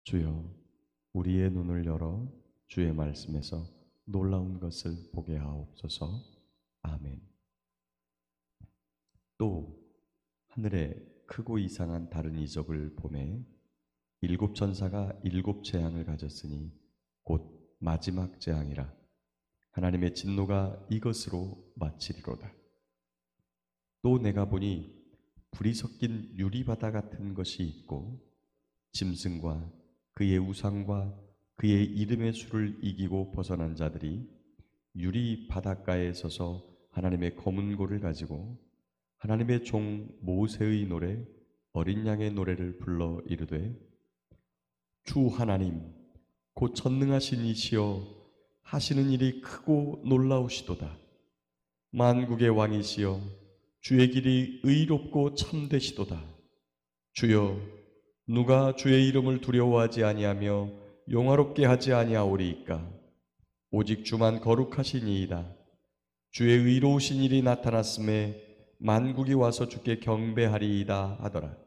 주여, 우리의 눈을 열어 주의 말씀에서 놀라운 것을 보게 하옵소서. 아멘. 또 하늘에 크고 이상한 다른 이적을 보매 일곱 천사가 일곱 재앙을 가졌으니 곧 마지막 재앙이라. 하나님의 진노가 이것으로 마치리로다. 또 내가 보니 불이 섞인 유리바다 같은 것이 있고 짐승과 그의 우상과 그의 이름의 수를 이기고 벗어난 자들이 유리 바닷가에 서서 하나님의 검은 고를 가지고 하나님의 종 모세의 노래 어린 양의 노래를 불러 이르되 주 하나님 곧 전능하신 이시여 하시는 일이 크고 놀라우시도다. 만국의 왕이시여 주의 길이 의롭고 참되시도다. 주여 누가 주의 이름을 두려워하지 아니하며 영화롭게 하지 아니하오리이까. 오직 주만 거룩하시니이다. 주의 의로우신 일이 나타났음에 만국이 와서 주께 경배하리이다 하더라.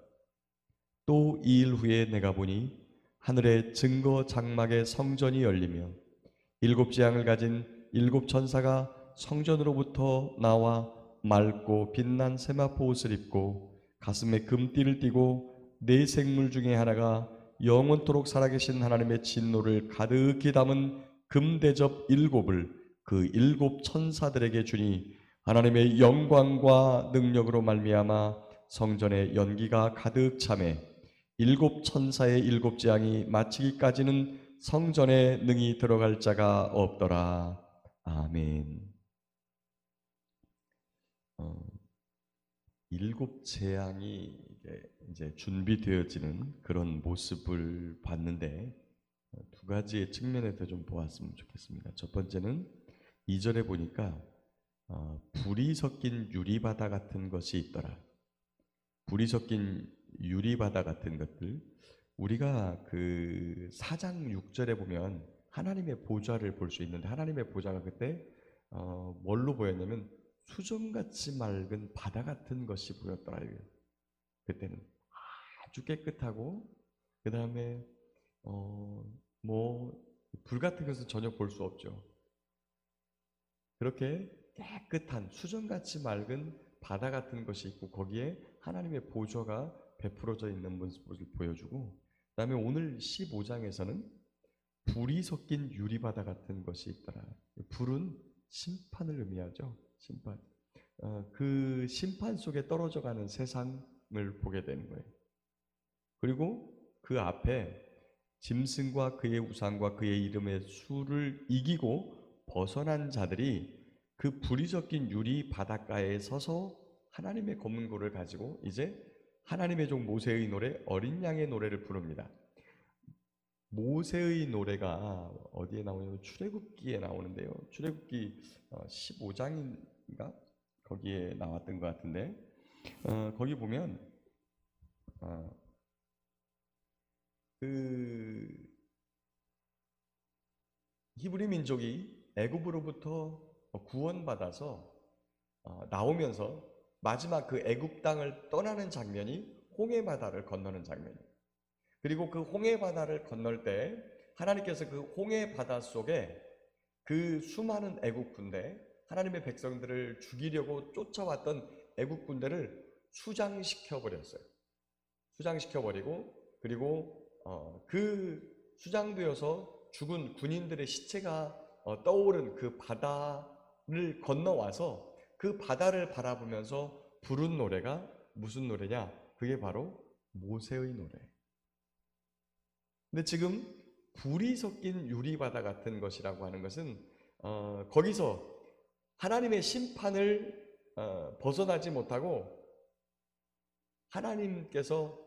또 2일 후에 내가 보니 하늘의 증거 장막의 성전이 열리며 일곱 재앙을 가진 일곱 천사가 성전으로부터 나와 맑고 빛난 세마포 옷을 입고 가슴에 금띠를 띠고 네 생물 중에 하나가 영원토록 살아계신 하나님의 진노를 가득히 담은 금대접 일곱을 그 일곱 천사들에게 주니 하나님의 영광과 능력으로 말미암아 성전에 연기가 가득 차매 일곱 천사의 일곱 재앙이 마치기까지는 성전에 능히 들어갈 자가 없더라. 아멘. 일곱 재앙이 이제 준비되어지는 그런 모습을 봤는데 두 가지의 측면에서 좀 보았으면 좋겠습니다. 첫 번째는 2절에 보니까 불이 섞인 유리바다 같은 것이 있더라. 불이 섞인 유리바다 같은 것들, 우리가 그 4장 6절에 보면 하나님의 보좌를 볼 수 있는데 하나님의 보좌가 그때 뭘로 보였냐면 수정같이 맑은 바다 같은 것이 보였더라. 그때는 아주 깨끗하고 그 다음에 뭐 불 같은 것은 전혀 볼 수 없죠. 그렇게 깨끗한 수정같이 맑은 바다 같은 것이 있고 거기에 하나님의 보좌가 베풀어져 있는 모습을 보여주고, 그 다음에 오늘 15장에서는 불이 섞인 유리바다 같은 것이 있더라. 불은 심판을 의미하죠. 심판. 그 심판 속에 떨어져가는 세상을 보게 되는 거예요. 그리고 그 앞에 짐승과 그의 우상과 그의 이름의 수를 이기고 벗어난 자들이 그 불이 섞인 유리 바닷가에 서서 하나님의 검은 고를 가지고 이제 하나님의 종 모세의 노래 어린 양의 노래를 부릅니다. 모세의 노래가 어디에 나오냐면 출애굽기에 나오는데요. 출애굽기 15장인가 거기에 나왔던 것 같은데 거기 보면 그 히브리 민족이 애굽으로부터 구원받아서 나오면서 마지막 그 애굽 땅을 떠나는 장면이 홍해 바다를 건너는 장면이에요. 그리고 그 홍해 바다를 건널 때 하나님께서 그 홍해 바다 속에 그 수많은 애국 군대, 하나님의 백성들을 죽이려고 쫓아왔던 애국 군대를 수장시켜 버렸어요. 수장시켜 버리고 그리고 그 수장되어서 죽은 군인들의 시체가 떠오른 그 바다를 건너와서 그 바다를 바라보면서 부른 노래가 무슨 노래냐? 그게 바로 모세의 노래. 근데 지금 불이 섞인 유리바다 같은 것이라고 하는 것은 거기서 하나님의 심판을 벗어나지 못하고 하나님께서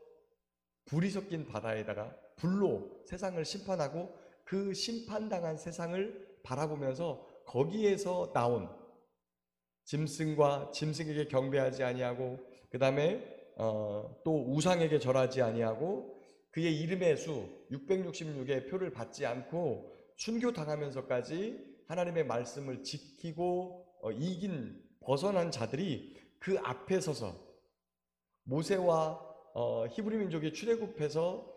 불이 섞인 바다에다가 불로 세상을 심판하고 그 심판당한 세상을 바라보면서 거기에서 나온 짐승과 짐승에게 경배하지 아니하고 그 다음에 또 우상에게 절하지 아니하고 그의 이름의 수 666의 표를 받지 않고 순교당하면서까지 하나님의 말씀을 지키고 이긴 벗어난 자들이 그 앞에 서서 모세와 히브리 민족이 출애굽해서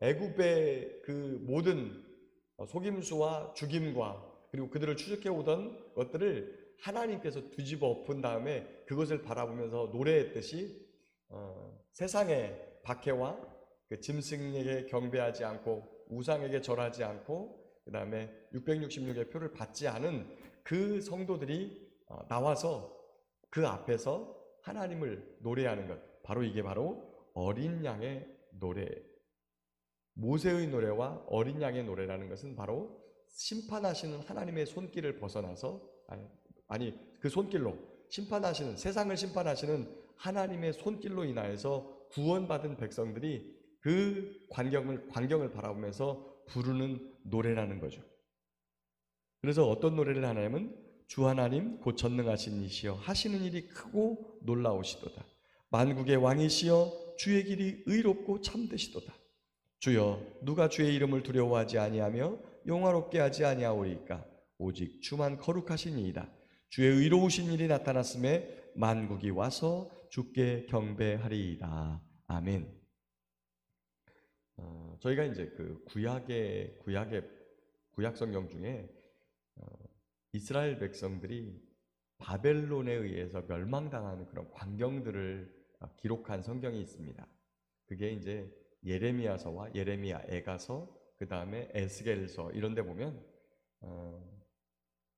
애굽의 그 모든 속임수와 죽임과 그리고 그들을 추적해 오던 것들을 하나님께서 뒤집어 엎은 다음에 그것을 바라보면서 노래했듯이 세상의 박해와 그 짐승에게 경배하지 않고 우상에게 절하지 않고 그 다음에 666의 표를 받지 않은 그 성도들이 나와서 그 앞에서 하나님을 노래하는 것, 바로 이게 바로 어린 양의 노래, 모세의 노래와 어린 양의 노래라는 것은 바로 심판하시는 하나님의 손길을 벗어나서 그 손길로 심판하시는, 세상을 심판하시는 하나님의 손길로 인하여서 구원받은 백성들이 그 광경을 바라보면서 부르는 노래라는 거죠. 그래서 어떤 노래를 하냐면 주 하나님 곧 전능하신 이시여 하시는 일이 크고 놀라우시도다. 만국의 왕이시여 주의 길이 의롭고 참되시도다. 주여 누가 주의 이름을 두려워하지 아니하며 영화롭게 하지 아니하오리까. 오직 주만 거룩하시니이다. 주의 의로우신 일이 나타났음에 만국이 와서 주께 경배하리이다. 아멘. 저희가 이제 그 구약 성경 중에 이스라엘 백성들이 바벨론에 의해서 멸망당하는 그런 광경들을 기록한 성경이 있습니다. 그게 이제 예레미야서와 예레미야 애가서, 그 다음에 에스겔서 이런 데 보면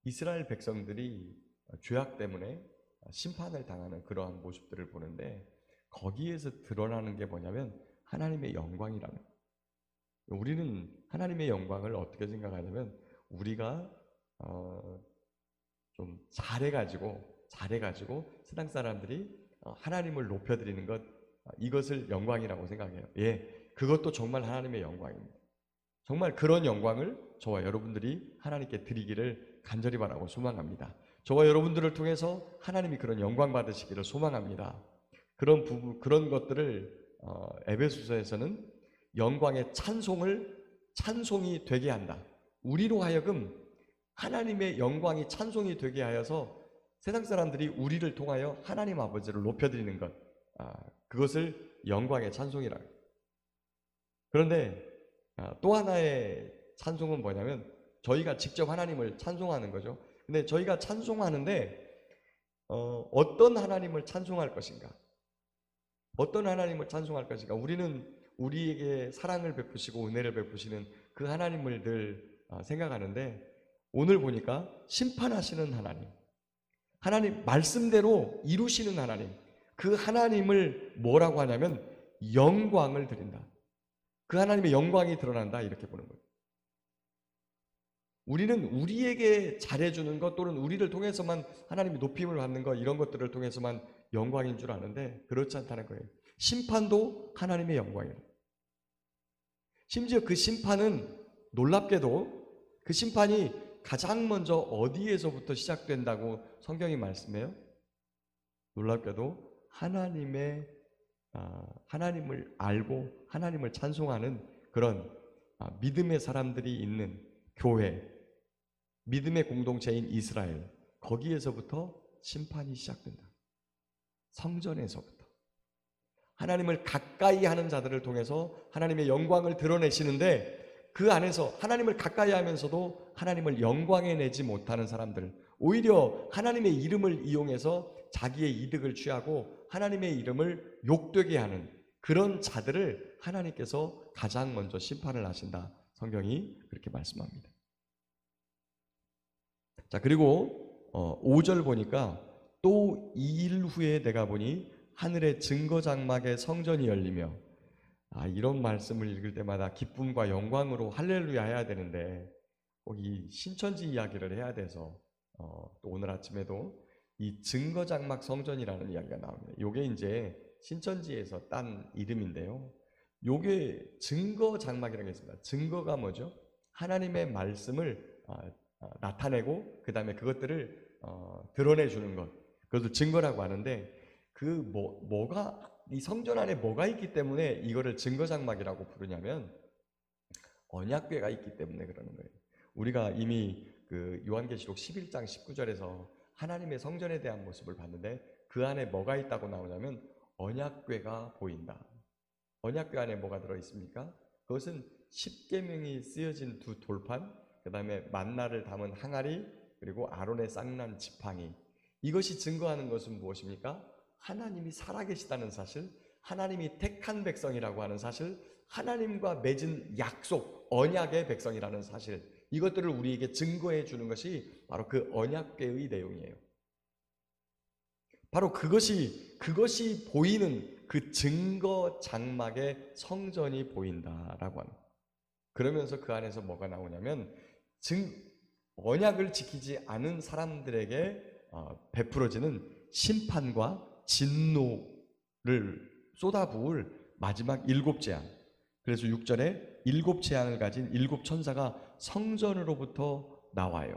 이스라엘 백성들이 죄악 때문에 심판을 당하는 그러한 모습들을 보는데 거기에서 드러나는 게 뭐냐면 하나님의 영광이라는 거예요. 우리는 하나님의 영광을 어떻게 생각하냐면 우리가 좀 잘해가지고 세상 사람들이 하나님을 높여드리는 것, 이것을 영광이라고 생각해요. 예, 그것도 정말 하나님의 영광입니다. 정말 그런 영광을 저와 여러분들이 하나님께 드리기를 간절히 바라고 소망합니다. 저와 여러분들을 통해서 하나님이 그런 영광 받으시기를 소망합니다. 그런 것들을 에베소서에서는 영광의 찬송이 되게 한다. 우리로 하여금 하나님의 영광이 찬송이 되게 하여서 세상 사람들이 우리를 통하여 하나님 아버지를 높여드리는 것, 그것을 영광의 찬송이라고. 그런데 또 하나의 찬송은 뭐냐면 저희가 직접 하나님을 찬송하는 거죠. 근데 저희가 찬송하는데 어떤 하나님을 찬송할 것인가? 어떤 하나님을 찬송할 것인가? 우리는 우리에게 사랑을 베푸시고 은혜를 베푸시는 그 하나님을 늘 생각하는데 오늘 보니까 심판하시는 하나님 말씀대로 이루시는 하나님, 그 하나님을 뭐라고 하냐면 영광을 드린다. 그 하나님의 영광이 드러난다, 이렇게 보는 거예요. 우리는 우리에게 잘해주는 것 또는 우리를 통해서만 하나님이 높임을 받는 것, 이런 것들을 통해서만 영광인 줄 아는데 그렇지 않다는 거예요. 심판도 하나님의 영광이에요. 심지어 그 심판은 놀랍게도 그 심판이 가장 먼저 어디에서부터 시작된다고 성경이 말씀해요? 놀랍게도 하나님을 알고 하나님을 찬송하는 그런 믿음의 사람들이 있는 교회, 믿음의 공동체인 이스라엘, 거기에서부터 심판이 시작된다. 성전에서부터. 하나님을 가까이 하는 자들을 통해서 하나님의 영광을 드러내시는데 그 안에서 하나님을 가까이 하면서도 하나님을 영광에 내지 못하는 사람들, 오히려 하나님의 이름을 이용해서 자기의 이득을 취하고 하나님의 이름을 욕되게 하는 그런 자들을 하나님께서 가장 먼저 심판을 하신다. 성경이 그렇게 말씀합니다. 자, 그리고 5절 보니까 또 2일 후에 내가 보니 하늘의 증거 장막의 성전이 열리며, 이런 말씀을 읽을 때마다 기쁨과 영광으로 할렐루야 해야 되는데 꼭 이 신천지 이야기를 해야 돼서 또 오늘 아침에도 이 증거 장막 성전이라는 이야기가 나옵니다. 이게 이제 신천지에서 딴 이름인데요. 이게 증거 장막이라는 게 있습니다. 증거가 뭐죠? 하나님의 말씀을 나타내고 그 다음에 그것들을 드러내주는 것, 그것을 증거라고 하는데 이 성전 안에 뭐가 있기 때문에 이거를 증거 장막이라고 부르냐면 언약궤가 있기 때문에 그러는 거예요. 우리가 이미 그 요한계시록 11장 19절에서 하나님의 성전에 대한 모습을 봤는데 그 안에 뭐가 있다고 나오냐면 언약궤가 보인다. 언약궤 안에 뭐가 들어 있습니까? 그것은 십계명이 쓰여진 두 돌판, 그 다음에 만나를 담은 항아리, 그리고 아론의 쌍난 지팡이. 이것이 증거하는 것은 무엇입니까? 하나님이 살아계시다는 사실, 하나님이 택한 백성이라고 하는 사실, 하나님과 맺은 약속, 언약의 백성이라는 사실, 이것들을 우리에게 증거해 주는 것이 바로 그 언약궤의 내용이에요. 바로 그것이 보이는 그 증거 장막의 성전이 보인다라고 하는. 그러면서 그 안에서 뭐가 나오냐면 언약을 지키지 않은 사람들에게 베풀어지는 심판과 진노를 쏟아부을 마지막 7 재앙. 그래서 6절에 7 재앙을 가진 7 천사가 성전으로부터 나와요.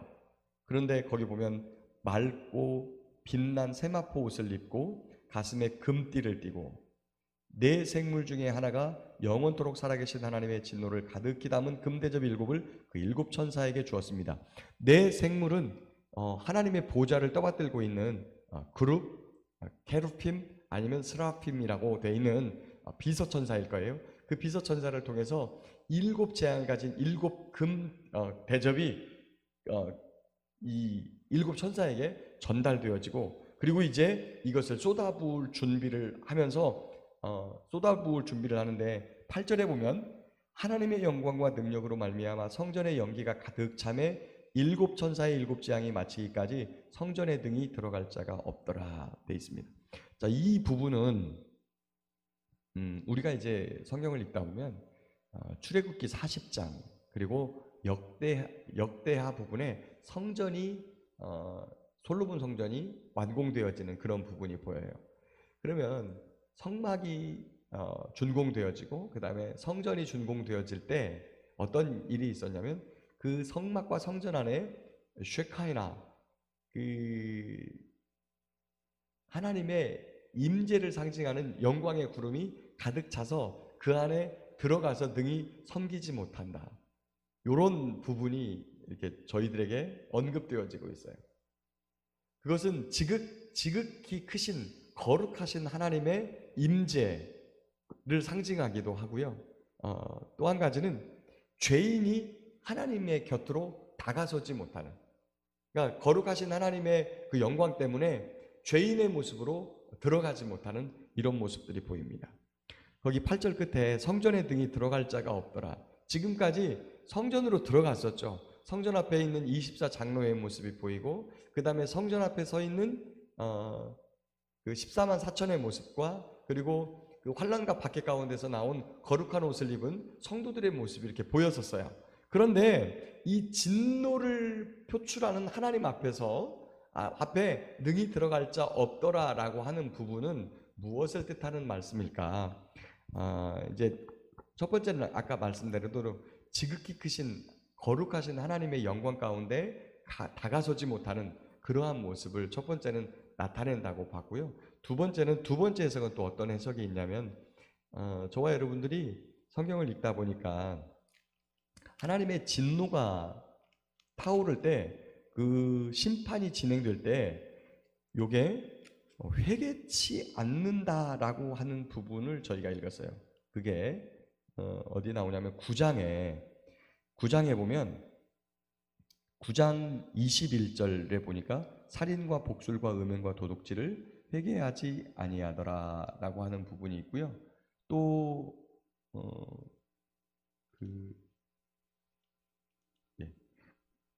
그런데 거기 보면 맑고 빛난 세마포 옷을 입고 가슴에 금띠를 띠고 네 생물 중에 하나가 영원토록 살아계신 하나님의 진노를 가득히 담은 금대접 7을 그 7 천사에게 주었습니다. 네 생물은 하나님의 보좌를 떠받들고 있는 그룹, 케루핌 아니면 스라핌이라고 되어 있는 비서천사일 거예요. 그 비서천사를 통해서 7 재앙을 가진 7 금 대접이 이 7 천사에게 전달되어지고, 그리고 이제 이것을 쏟아부을 준비를 하면서 쏟아부을 준비를 하는데 8절에 보면 하나님의 영광과 능력으로 말미암아 성전의 연기가 가득 차매 7 천사의 7 재앙이 마치기까지 성전의 등이 들어갈 자가 없더라 되어 있습니다. 자, 이 부분은 우리가 이제 성경을 읽다 보면 출애굽기 40장 그리고 역대하 부분에 성전이 솔로몬 성전이 완공되어지는 그런 부분이 보여요. 그러면 성막이 준공되어지고 그 다음에 성전이 준공되어질 때 어떤 일이 있었냐면 그 성막과 성전 안에 쉐카이나 그 하나님의 임재를 상징하는 영광의 구름이 가득 차서 그 안에 들어가서 능히 섬기지 못한다. 이런 부분이 이렇게 저희들에게 언급되어지고 있어요. 그것은 지극히 크신 거룩하신 하나님의 임재를 상징하기도 하고요. 또 한 가지는 죄인이 하나님의 곁으로 다가서지 못하는, 그러니까 거룩하신 하나님의 그 영광 때문에 죄인의 모습으로 들어가지 못하는 이런 모습들이 보입니다. 거기 8절 끝에 성전의 등이 들어갈 자가 없더라. 지금까지 성전으로 들어갔었죠. 성전 앞에 있는 24 장로의 모습이 보이고 그 다음에 성전 앞에 서 있는 그 14만 4천의 모습과 그리고 그 환란과 박해 가운데서 나온 거룩한 옷을 입은 성도들의 모습이 이렇게 보였었어요. 그런데 이 진노를 표출하는 하나님 앞에 능히 들어갈 자 없더라라고 하는 부분은 무엇을 뜻하는 말씀일까? 이제 첫 번째는 아까 말씀드린 대로 지극히 크신 거룩하신 하나님의 영광 가운데 다가서지 못하는 그러한 모습을 첫 번째는 나타낸다고 봤고요. 두 번째 해석은 또 어떤 해석이 있냐면 저와 여러분들이 성경을 읽다 보니까 하나님의 진노가 타오를 때 그 심판이 진행될 때 요게 회개치 않는다라고 하는 부분을 저희가 읽었어요. 그게 어디 나오냐면 9장에 보면 9장 21절에 보니까 살인과 복술과 음행과 도둑질을 회개하지 아니하더라라고 하는 부분이 있고요. 또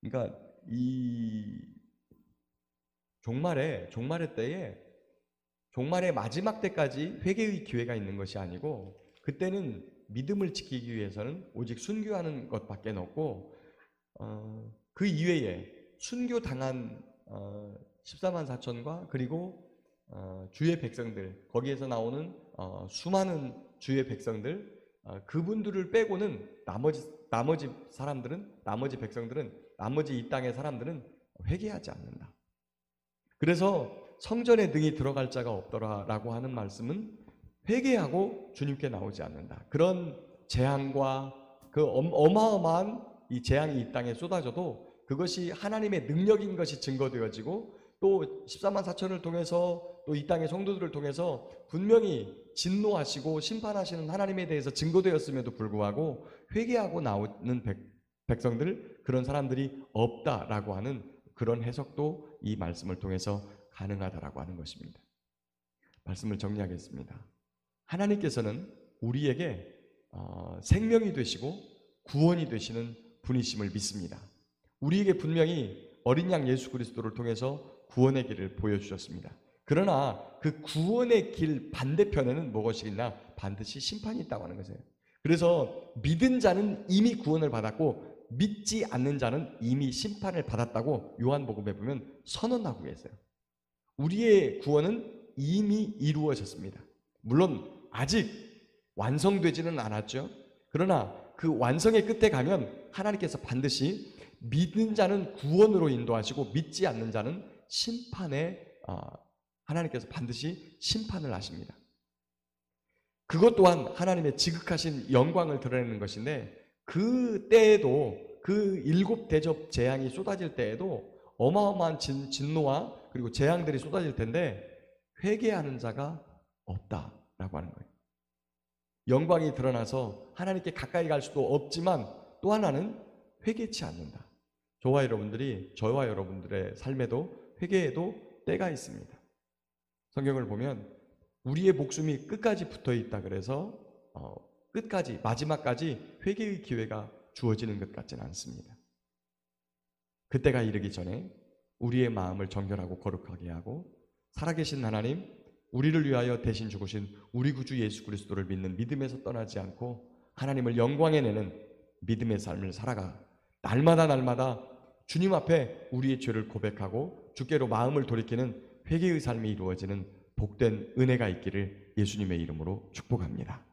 그러니까 이 종말의 때에 종말의 마지막 때까지 회개의 기회가 있는 것이 아니고 그때는 믿음을 지키기 위해서는 오직 순교하는 것밖에 없고 그 이외에 순교당한 14만 4천과 그리고 주의 백성들, 거기에서 나오는 수많은 주의 백성들, 그분들을 빼고는 나머지 백성들은 나머지 이 땅의 사람들은 회개하지 않는다. 그래서 성전에 등이 들어갈 자가 없더라라고 하는 말씀은 회개하고 주님께 나오지 않는다. 그런 재앙과 그 어마어마한 이 재앙이 이 땅에 쏟아져도 그것이 하나님의 능력인 것이 증거되어지고 또 14만 4천을 통해서 또 이 땅의 성도들을 통해서 분명히 진노하시고 심판하시는 하나님에 대해서 증거되었음에도 불구하고 회개하고 나오는 백성들, 그런 사람들이 없다라고 하는 그런 해석도 이 말씀을 통해서 가능하다라고 하는 것입니다. 말씀을 정리하겠습니다. 하나님께서는 우리에게 생명이 되시고 구원이 되시는 분이심을 믿습니다. 우리에게 분명히 어린 양 예수 그리스도를 통해서 구원의 길을 보여주셨습니다. 그러나 그 구원의 길 반대편에는 무엇이 있나? 반드시 심판이 있다고 하는 것이에요. 그래서 믿은 자는 이미 구원을 받았고 믿지 않는 자는 이미 심판을 받았다고 요한복음에 보면 선언하고 계세요. 우리의 구원은 이미 이루어졌습니다. 물론 아직 완성되지는 않았죠. 그러나 그 완성의 끝에 가면 하나님께서 반드시 믿는 자는 구원으로 인도하시고 믿지 않는 자는 심판에 하나님께서 반드시 심판을 하십니다. 그것 또한 하나님의 지극하신 영광을 드러내는 것인데, 그 때에도, 그 일곱 대접 재앙이 쏟아질 때에도 어마어마한 진노와 그리고 재앙들이 쏟아질 텐데 회개하는 자가 없다라고 하는 거예요. 영광이 드러나서 하나님께 가까이 갈 수도 없지만 또 하나는 회개치 않는다. 저와 여러분들의 삶에도 회개에도 때가 있습니다. 성경을 보면 우리의 목숨이 끝까지 붙어 있다 그래서 끝까지, 마지막까지 회개의 기회가 주어지는 것 같지는 않습니다. 그때가 이르기 전에 우리의 마음을 정결하고 거룩하게 하고 살아계신 하나님, 우리를 위하여 대신 죽으신 우리 구주 예수 그리스도를 믿는 믿음에서 떠나지 않고 하나님을 영광에 내는 믿음의 삶을 살아가 날마다 주님 앞에 우리의 죄를 고백하고 주께로 마음을 돌이키는 회개의 삶이 이루어지는 복된 은혜가 있기를 예수님의 이름으로 축복합니다.